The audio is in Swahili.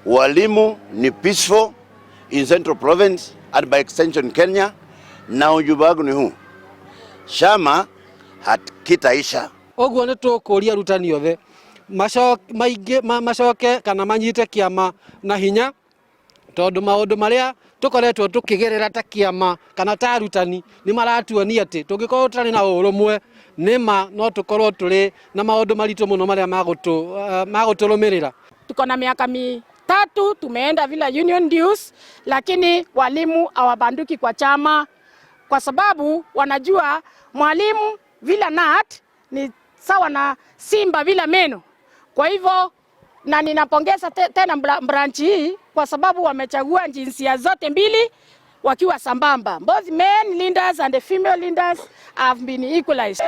Walimu ni peaceful in Central Province and by extension Kenya, na ujumbe wangu ni huu: chama hakitaisha. Oguo nĩ tũkũria arutani othe macoke kana manyite kĩama na hinya, tondũ maũndũ marĩa tũkoretwo tũkĩgerera ta kĩama kana ta arutani nĩ maratuonia atĩ tũngĩkorwo tũtarĩ na ũrũmwe nĩma no tũkorwo tũrĩ na maũndũ maritũ mũno marĩa magũtũrũmĩrĩra. Tuko na miaka mitatu tumeenda vila union dues, lakini walimu hawabanduki kwa chama kwa sababu wanajua mwalimu vila KNUT ni sawa na simba vila meno. Kwa hivyo na ninapongeza tena branch hii kwa sababu wamechagua jinsia zote mbili wakiwa sambamba. Both men leaders and the female leaders have been equalized.